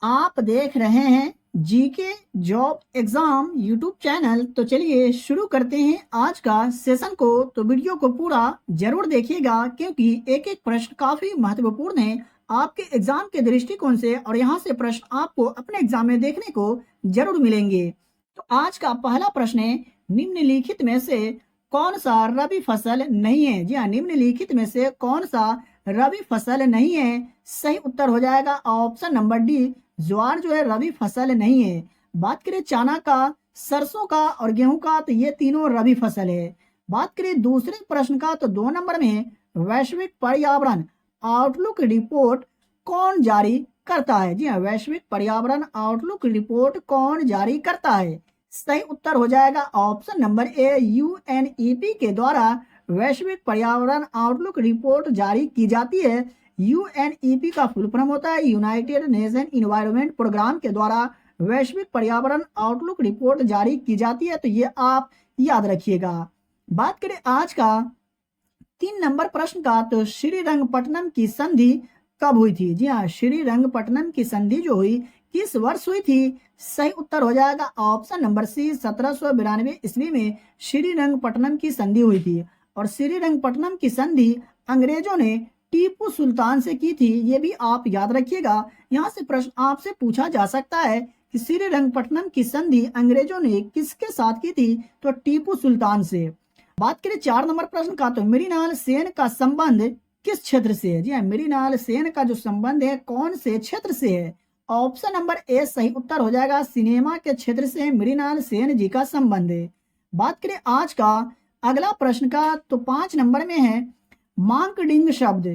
आप देख रहे हैं GK job exam YouTube channel. तो चलिए शुरू करते हैं आज का सेशन को। तो वीडियो को पूरा जरूर देखिएगा क्योंकि एक एक प्रश्न काफी महत्वपूर्ण है आपके एग्जाम के दृष्टिकोण से, और यहाँ से प्रश्न आपको अपने एग्जाम में देखने को जरूर मिलेंगे। तो आज का पहला प्रश्न है, निम्नलिखित में से कौन सा रबी फसल नहीं है? जी हाँ, निम्नलिखित में से कौन सा रबी फसल नहीं है? सही उत्तर हो जाएगा ऑप्शन नंबर डी, ज्वार जो है रबी फसल नहीं है। बात करें चना का, सरसों का और गेहूं का, तो ये तीनों रबी फसल है। बात करें दूसरे प्रश्न का, तो 2 नंबर में वैश्विक पर्यावरण आउटलुक रिपोर्ट कौन जारी करता है? जी हाँ, वैश्विक पर्यावरण आउटलुक रिपोर्ट कौन जारी करता है? सही उत्तर हो जाएगा ऑप्शन नंबर ए, यूएनईपी के द्वारा वैश्विक पर्यावरण आउटलुक रिपोर्ट जारी की जाती है। यूएनईपी का फुल फॉर्म होता है यूनाइटेड नेशन इन्वायरमेंट प्रोग्राम के द्वारा वैश्विक पर्यावरण आउटलुक रिपोर्ट जारी की जाती है। तो ये आप याद रखिएगा। बात करें आज का 3 नंबर प्रश्न का, तो श्रीरंगपट्टनम की संधि कब हुई थी? जी हाँ, श्रीरंगपट्टनम की संधि जो हुई किस वर्ष हुई थी? सही उत्तर हो जाएगा ऑप्शन नंबर सी, 1792 ईस्वी में श्रीरंगपट्टनम की संधि हुई थी। और श्रीरंगपट्टनम की संधि अंग्रेजों ने टीपू सुल्तान से की थी, ये भी आप याद रखिएगा। यहाँ से प्रश्न आपसे पूछा जा सकता है कि श्रीरंगपट्टनम की संधि अंग्रेजों ने किसके साथ की थी? तो टीपू सुल्तान से। बात करें 4 नंबर प्रश्न का, तो मृणाल सेन का संबंध किस क्षेत्र से है? जी हाँ, मृणाल सेन का जो संबंध है कौन से क्षेत्र से है? ऑप्शन नंबर ए सही उत्तर हो जाएगा, सिनेमा के क्षेत्र से मृणाल सेन जी का संबंध है। बात करें आज का अगला प्रश्न का, तो 5 नंबर में है मांकडिंग शब्द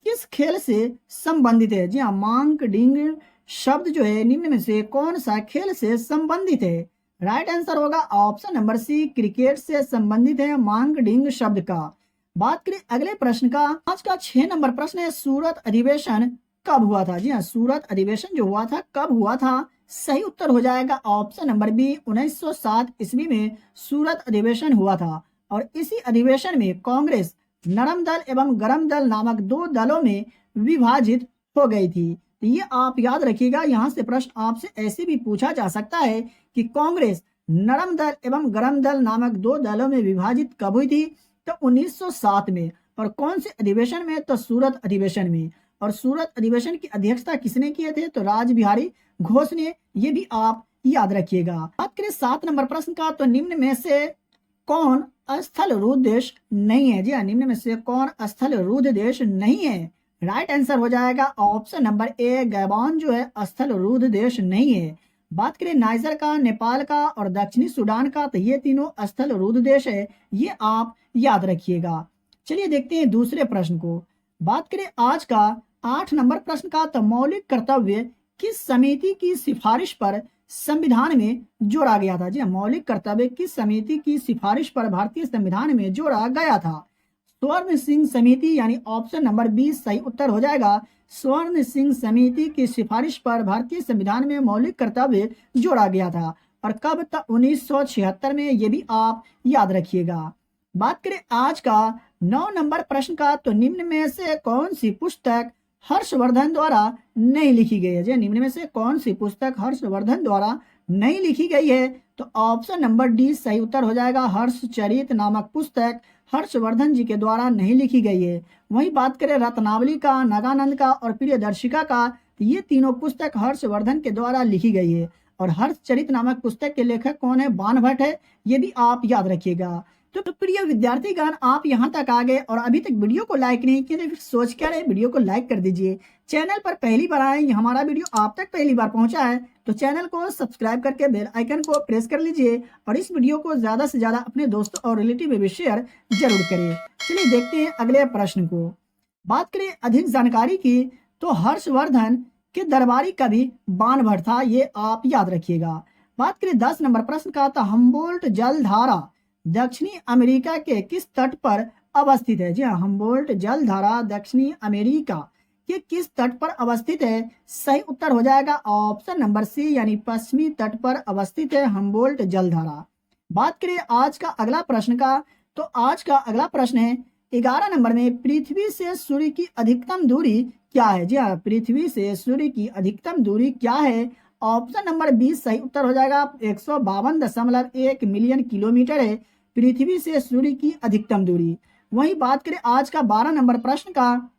किस खेल से संबंधित है? जी हाँ, मांकडिंग शब्द जो है निम्न में से कौन सा खेल से संबंधित है? राइट आंसर होगा ऑप्शन नंबर सी, क्रिकेट से संबंधित है मांकडिंग शब्द का। बात करें अगले प्रश्न का, आज का 6 नंबर प्रश्न है, सूरत अधिवेशन कब हुआ था? जी हाँ, सूरत अधिवेशन जो हुआ था कब हुआ था? सही उत्तर हो जाएगा ऑप्शन नंबर बी, 1907 ईस्वी में सूरत अधिवेशन हुआ था। और इसी अधिवेशन में कांग्रेस नरम दल एवं गरम दल नामक 2 दलों में विभाजित हो गई थी। तो ये आप याद रखिएगा। यहाँ से प्रश्न आपसे ऐसे भी पूछा जा सकता है कि कांग्रेस नरम दल एवं गरम दल नामक 2 दलों में विभाजित कब हुई थी? तो 1907 में। और कौन से अधिवेशन में? तो सूरत अधिवेशन में। और सूरत अधिवेशन की अध्यक्षता किसने किए थे? तो राजबिहारी घोष ने। ये भी आप याद रखिएगा। बात करें 7 नंबर प्रश्न का, तो निम्न में से कौन स्थल रूढ़ देश नहीं है? जी हाँ, निम्न में से कौन स्थल रूढ़ देश नहीं है? राइट आंसर हो जाएगा ऑप्शन नंबर ए, गैबॉन जो है स्थल रूढ़ देश नहीं है। बात करें नाइजर का, नेपाल का और दक्षिणी सूडान का, तो ये तीनों स्थल रूढ़ देश है, ये आप याद रखिएगा। चलिए देखते हैं दूसरे प्रश्न को। बात करें आज का 8 नंबर प्रश्न का, तो मौलिक कर्तव्य किस समिति की सिफारिश पर संविधान में जोड़ा गया था? जी हाँ, मौलिक कर्तव्य किस समिति की सिफारिश पर भारतीय संविधान में जोड़ा गया था? स्वर्ण सिंह समिति, यानी ऑप्शन नंबर 20 सही उत्तर हो जाएगा। स्वर्ण सिंह समिति की सिफारिश पर भारतीय संविधान में मौलिक कर्तव्य जोड़ा गया था। और कब? तक 1976 में। ये भी आप याद रखिएगा। बात करें आज का 9 नंबर प्रश्न का, तो निम्न में से कौन सी पुस्तक हर्षवर्धन द्वारा नहीं लिखी गई है? निम्न में से कौन सी पुस्तक हर्षवर्धन द्वारा नहीं लिखी गई है? तो ऑप्शन नंबर डी सही उत्तर हो जाएगा। हर्षचरित नामक पुस्तक हर्षवर्धन जी के द्वारा नहीं लिखी गई है। वहीं बात करें रत्नावली का, नगानंद का और प्रियदर्शिका का, तो ये तीनों पुस्तक हर्षवर्धन के द्वारा लिखी गई है। और हर्षचरित नामक पुस्तक के लेखक कौन है? बाणभट्ट है। ये भी आप याद रखिएगा। तो प्रिय विद्यार्थीगण, आप यहाँ तक आ गए और अभी तक वीडियो को लाइक नहीं किए, तो फिर सोच क्या रहे, वीडियो को लाइक कर दीजिए। चैनल पर पहली बार आए, हमारा वीडियो आप तक पहली बार पहुंचा है, तो चैनल को सब्सक्राइब करके बेल आइकन को प्रेस कर लीजिए और इस वीडियो को ज्यादा से ज्यादा अपने दोस्तों और रिलेटिव में भी शेयर जरूर करिए। चलिए देखते हैं अगले प्रश्न को। बात करें अधिक जानकारी की, तो हर्षवर्धन के दरबारी कवि बाणभट्ट था, ये आप याद रखिएगा। बात करें 10 नंबर प्रश्न का, तो हम्बोल्ट जलधारा दक्षिणी अमेरिका के किस तट पर अवस्थित है? जी हाँ, हम्बोल्ट जलधारा दक्षिणी अमेरिका के किस तट पर अवस्थित है? सही उत्तर हो जाएगा ऑप्शन नंबर सी, यानी पश्चिमी तट पर अवस्थित है हम्बोल्ट जलधारा। बात करें आज का अगला प्रश्न का, तो आज का अगला प्रश्न है 11 नंबर में पृथ्वी से सूर्य की अधिकतम दूरी क्या है? जी हाँ, पृथ्वी से सूर्य की अधिकतम दूरी क्या है? ऑप्शन नंबर 20 सही उत्तर हो जाएगा। 152.1 मिलियन किलोमीटर है पृथ्वी से सूर्य की अधिकतम दूरी। वहीं बात करें आज का 12 नंबर प्रश्न का,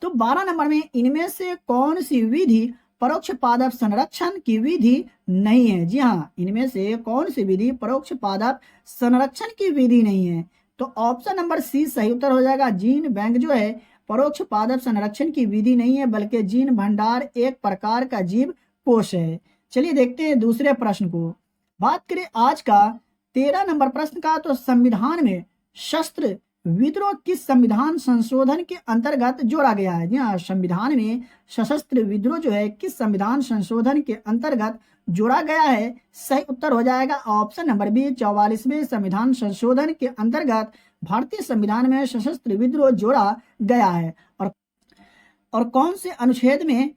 तो 12 नंबर में इनमें से कौन सी विधि परोक्ष पादप संरक्षण की विधि नहीं है? जी हाँ, इनमें से कौन सी विधि परोक्ष पादप संरक्षण की विधि नहीं है? तो ऑप्शन नंबर सी सही उत्तर हो जाएगा। जीन बैंक जो है परोक्ष पादप संरक्षण की विधि नहीं है, बल्कि जीन भंडार एक प्रकार का जीव कोश है। चलिए देखते हैं दूसरे प्रश्न को। बात करें आज का 13 नंबर प्रश्न का, तो संविधान में शस्त्र विद्रोह किस संविधान संशोधन के अंतर्गत जोड़ा गया है? जी हाँ, संविधान में सशस्त्र विद्रोह जो है किस संविधान संशोधन के अंतर्गत जोड़ा गया है? सही उत्तर हो जाएगा ऑप्शन नंबर बी। 44वें संविधान संशोधन के अंतर्गत भारतीय संविधान में सशस्त्र विद्रोह जोड़ा गया है। और कौन से अनुच्छेद में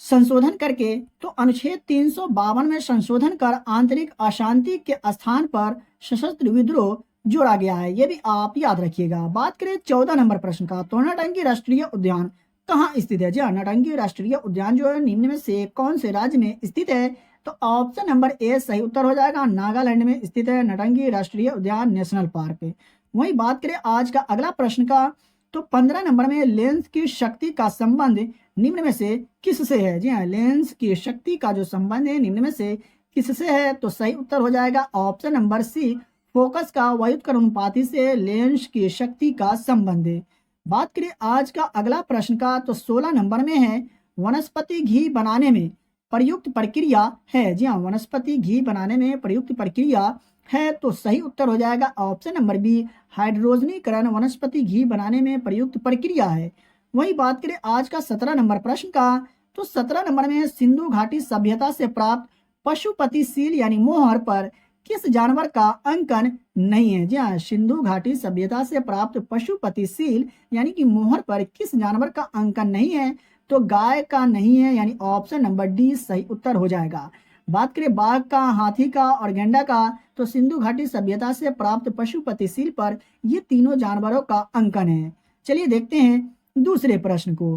संशोधन करके? तो अनुच्छेद 352 में संशोधन कर आंतरिक अशांति के स्थान पर सशस्त्र विद्रोह जोड़ा गया है, ये भी आप याद रखिएगा। बात करें 14 नंबर प्रश्न का, तो नौटंकी राष्ट्रीय उद्यान कहाँ स्थित है? जी हाँ, नौटंकी राष्ट्रीय उद्यान जो है निम्न में से कौन से राज्य में स्थित है? तो ऑप्शन नंबर ए सही उत्तर हो जाएगा। नागालैंड में स्थित है नौटंकी राष्ट्रीय उद्यान नेशनल पार्क। वहीं बात करें आज का अगला प्रश्न का, तो 15 नंबर में लेंस की शक्ति का संबंध निम्न में से किससे है? जी हाँ, लेंस की शक्ति का जो संबंध है निम्न में से किससे है? तो सही उत्तर हो जाएगा ऑप्शन नंबर सी। फोकस का व्युत्क्रमानुपाती से लेंस की शक्ति का संबंध है। बात करें आज का अगला प्रश्न का, तो 16 नंबर में है वनस्पति घी बनाने में प्रयुक्त प्रक्रिया है? जी हाँ, वनस्पति घी बनाने में प्रयुक्त प्रक्रिया है, तो सही उत्तर हो जाएगा ऑप्शन नंबर बी। हाइड्रोजनीकरण वनस्पति घी बनाने में प्रयुक्त प्रक्रिया है। वही बात करें आज का 17 नंबर प्रश्न का, तो 17 नंबर में सिंधु घाटी सभ्यता से प्राप्त पशुपति सील यानी मोहर पर किस जानवर का अंकन नहीं है? जी हाँ, सिंधु घाटी सभ्यता से प्राप्त पशुपति सील यानी कि मोहर पर किस जानवर का अंकन नहीं है? तो गाय का नहीं है, यानी ऑप्शन नंबर डी सही उत्तर हो जाएगा। बात करें बाघ का, हाथी का और गेंडा का, तो सिंधु घाटी सभ्यता से प्राप्त पशुपति सील पर ये तीनों जानवरों का अंकन है। चलिए देखते हैं दूसरे प्रश्न को।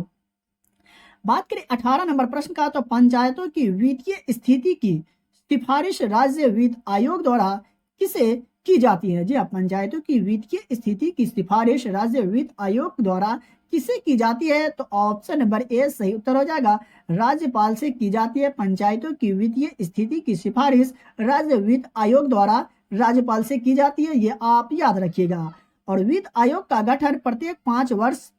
बात करें 18 नंबर प्रश्न का, तो पंचायतों की वित्तीय स्थिति की सिफारिश राज्य वित्त आयोग द्वारा किसे की जाती है? जी हाँ, पंचायतों की वित्तीय स्थिति की सिफारिश राज्य वित्त आयोग द्वारा किसे की जाती है? तो ऑप्शन नंबर ए सही उत्तर हो जाएगा। राज्यपाल से की जाती है। पंचायतों की वित्तीय स्थिति की सिफारिश राज्य वित्त आयोग द्वारा राज्यपाल से की जाती है, ये आप याद रखिएगा। और वित्त आयोग का गठन प्रत्येक 5 वर्ष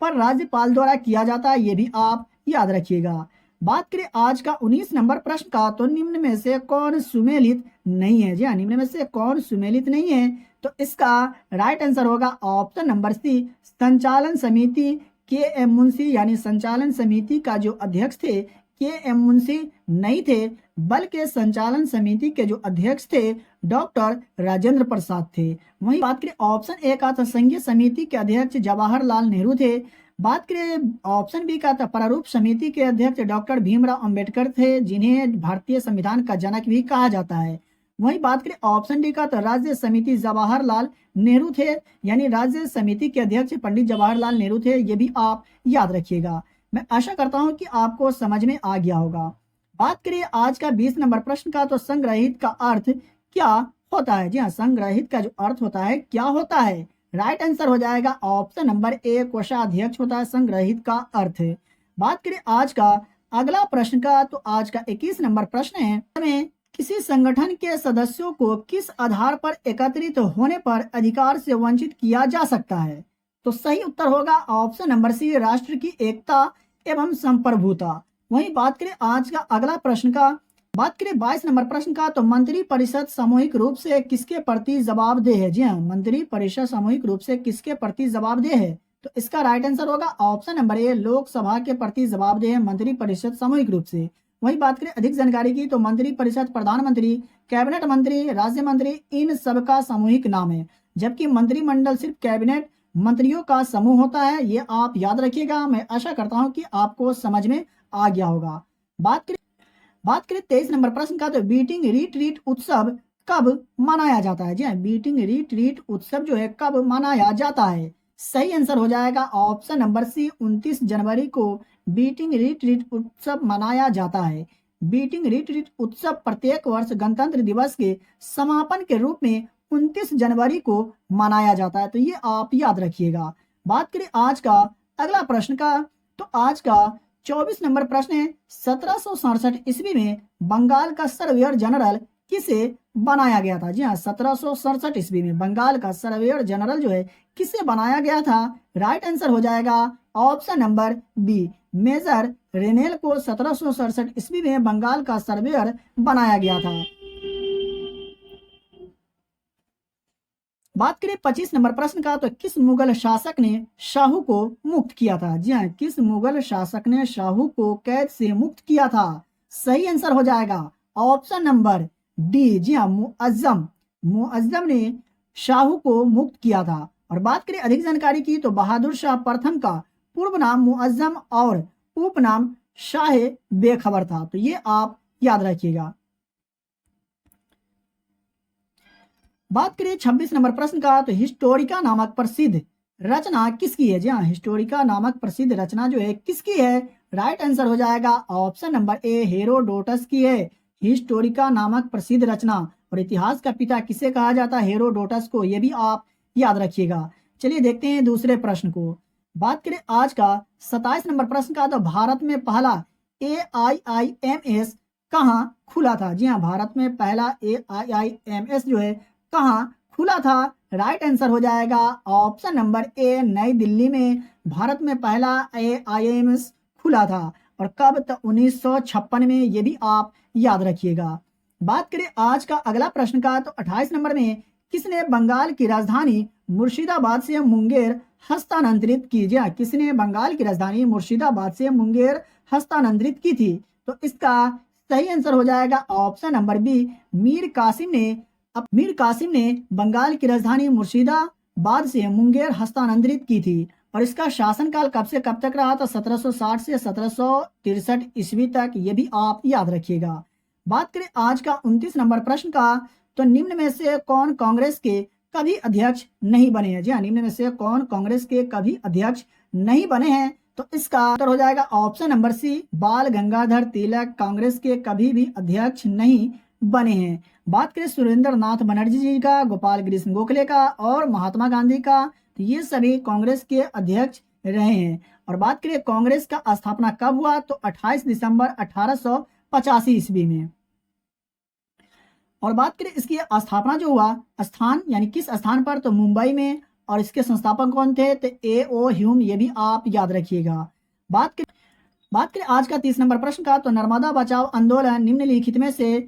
पर राज्यपाल द्वारा किया जाता है, ये भी आप याद रखिएगा। बात करें आज का 19 नंबर प्रश्न का, तो निम्न में से कौन सुमेलित नहीं है? जी हाँ, निम्न में से कौन सुमेलित नहीं है? तो इसका राइट आंसर होगा ऑप्शन नंबर सी। संचालन समिति के एम मुंशी यानी संचालन समिति का जो अध्यक्ष थे के एम मुंशी नहीं थे, बल्कि संचालन समिति के जो अध्यक्ष थे डॉक्टर राजेंद्र प्रसाद थे। वहीं बात करें ऑप्शन ए का, तो संघीय समिति के अध्यक्ष जवाहरलाल नेहरू थे। बात करें ऑप्शन बी का, तो प्रारूप समिति के अध्यक्ष डॉक्टर भीमराव अंबेडकर थे, जिन्हें भारतीय संविधान का जनक भी कहा जाता है। वहीं बात करें ऑप्शन डी का, तो राज्य समिति जवाहरलाल नेहरू थे, यानी राज्य समिति के अध्यक्ष पंडित जवाहरलाल नेहरू थे, ये भी आप याद रखिएगा। मैं आशा करता हूं कि आपको समझ में आ गया होगा। बात करें आज का 20 नंबर प्रश्न का, तो संग्रहित का अर्थ क्या होता है? जी हाँ, संग्रहित का जो अर्थ होता है क्या होता है? राइट आंसर हो जाएगा ऑप्शन नंबर ए। कोषाध्यक्ष होता है संग्रहित का अर्थ है। बात करें आज का अगला प्रश्न का, तो आज का 21 नंबर प्रश्न है, हमें किसी संगठन के सदस्यों को किस आधार पर एकत्रित होने पर अधिकार से वंचित किया जा सकता है? तो सही उत्तर होगा ऑप्शन नंबर सी। राष्ट्र की एकता एवं संप्रभुता। वहीं बात करें आज का अगला प्रश्न का, बात करें 22 नंबर प्रश्न का, तो मंत्री परिषद सामूहिक रूप से किसके प्रति जवाबदेह है? जी हाँ, मंत्री परिषद सामूहिक रूप से किसके प्रति जवाबदेह है? तो इसका राइट आंसर होगा ऑप्शन नंबर ए। लोकसभा के प्रति जवाबदेह है मंत्री परिषद सामूहिक रूप से। वही बात करें अधिक जानकारी की, तो मंत्री परिषद प्रधानमंत्री, कैबिनेट मंत्री, राज्य मंत्री, इन सबका सामूहिक नाम है, जबकि मंत्रिमंडल सिर्फ कैबिनेट मंत्रियों का समूह होता है, ये आप याद रखिएगा। मैं आशा करता हूं कि आपको समझ में आ गया होगा। बात करें 23 नंबर प्रश्न का, तो बीटिंग रिट्रीट उत्सव कब मनाया जाता है? जी हाँ, बीटिंग रिट्रीट उत्सव जो है कब मनाया जाता है? सही आंसर हो जाएगा ऑप्शन नंबर सी, 29 जनवरी को बीटिंग रिट्रीट उत्सव मनाया जाता है। बीटिंग रिट्रीट उत्सव प्रत्येक वर्ष गणतंत्र दिवस के समापन के रूप में 29 जनवरी को मनाया जाता है, तो ये आप याद रखिएगा। बात करें आज का अगला प्रश्न का, तो आज का 24 नंबर प्रश्न है, 1767 ईस्वी में बंगाल का सर्वेयर जनरल किसे बनाया गया था? जी हाँ, 1767 ईस्वी में बंगाल का सर्वेयर जनरल जो है किसे बनाया गया था? राइट आंसर हो जाएगा ऑप्शन नंबर बी, मेजर रेनेल को 1767 ईस्वी में बंगाल का सर्वेयर बनाया गया था। बात करें 25 नंबर प्रश्न का, तो किस मुगल शासक ने शाहू को मुक्त किया था? जी हाँ, किस मुगल शासक ने शाहू को कैद से मुक्त किया था? सही आंसर हो जाएगा ऑप्शन नंबर डी, जी हाँ, मुअज्जम। मुअज्जम ने शाहू को मुक्त किया था। और बात करें अधिक जानकारी की, तो बहादुर शाह प्रथम का पूर्व नाम मुअज्जम और उपनाम शाह बेखबर था, तो ये आप याद रखिएगा। बात करें 26 नंबर प्रश्न का, तो हिस्टोरिका नामक प्रसिद्ध रचना किसकी है? जी हाँ, हिस्टोरिका नामक प्रसिद्ध रचना जो है किसकी है? राइट आंसर हो जाएगा ऑप्शन नंबर ए, हेरोडोटस की है हिस्टोरिका नामक प्रसिद्ध रचना। और इतिहास का पिता किसे कहा जाता है? हेरोडोटस को, ये भी आप याद रखिएगा। चलिए देखते हैं दूसरे प्रश्न को। बात करें आज का 27 नंबर प्रश्न का, तो भारत में पहला AIIMS कहाँ खुला था? जी हाँ, भारत में पहला AIIMS जो है कहाँ खुला था? राइट आंसर हो जाएगा ऑप्शन नंबर ए, नई दिल्ली में भारत में पहला AIIMS खुला था। और कब? तो 1956 में, ये भी आप याद रखिएगा। बात करें आज का अगला प्रश्न का, तो 28 नंबर में किसने बंगाल की राजधानी मुर्शिदाबाद से मुंगेर हस्तांतरित की? जी हाँ, किसने बंगाल की राजधानी मुर्शिदाबाद से मुंगेर हस्तांतरित की थी? तो इसका सही आंसर हो जाएगा option number B, Mir Qasim ने बंगाल की राजधानी मुर्शिदाबाद से मुंगेर हस्तांतरित की थी। और इसका शासनकाल कब से कब तक रहा? तो 1760 से 1763 ईस्वी तक, ये भी आप याद रखिएगा। बात करें आज का 29 नंबर प्रश्न का, तो निम्न में से कौन कांग्रेस के कभी अध्यक्ष नहीं बने हैं? जी हाँ, निम्न में से कौन कांग्रेस के कभी अध्यक्ष नहीं बने हैं? तो इसका उत्तर हो जाएगा ऑप्शन नंबर सी, बाल गंगाधर तिलक कांग्रेस के कभी भी अध्यक्ष नहीं बने हैं। बात करें सुरेंद्र नाथ बनर्जी जी का, गोपाल कृष्ण गोखले का और महात्मा गांधी का, तो ये सभी कांग्रेस के अध्यक्ष रहे हैं। और बात करें कांग्रेस का स्थापना कब हुआ? तो 28 दिसंबर 1885 ईस्वी में। और बात करें इसकी स्थापना जो हुआ स्थान, यानी किस स्थान पर? तो मुंबई में। और इसके संस्थापक कौन थे? तो A.O. ह्यूम, ये भी आप याद रखिएगा। बात करें आज का 30 नंबर प्रश्न का, तो नर्मदा बचाओ आंदोलन निम्नलिखित में से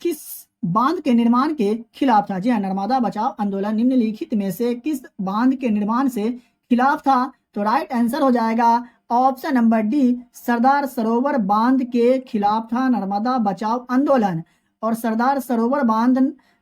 किस बांध के निर्माण के खिलाफ था? जी हाँ, नर्मदा बचाओ आंदोलन निम्नलिखित में से किस बांध के निर्माण से खिलाफ था? तो राइट आंसर हो जाएगा option number D, Sardar Sarovar बांध के खिलाफ था नर्मदा बचाओ आंदोलन। और सरदार सरोवर बांध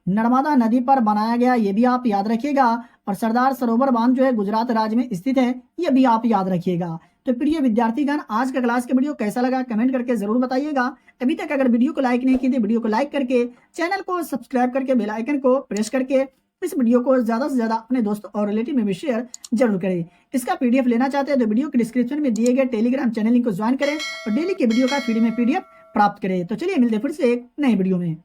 नर्मदा नदी पर बनाया गया, ये भी आप याद रखिएगा। और सरदार सरोवर बांध जो है गुजरात राज्य में स्थित है, ये भी आप याद रखिएगा। तो प्रिय विद्यार्थीगण, आज का क्लास का वीडियो कैसा लगा कमेंट करके जरूर बताइएगा। अभी तक अगर वीडियो को लाइक नहीं किए तो वीडियो को लाइक करके, चैनल को सब्सक्राइब करके, बेल आइकन को प्रेस करके इस वीडियो को ज्यादा से ज्यादा अपने दोस्तों और रिलेटिव में भी शेयर जरूर करें। इसका PDF लेना चाहते हैं तो वीडियो के डिस्क्रिप्शन में दिए गए टेलीग्राम चैनल लिंक को ज्वाइन करें और डेली के वीडियो का फ्री में PDF प्राप्त करें। तो चलिए मिलते हैं फिर से एक नए वीडियो में।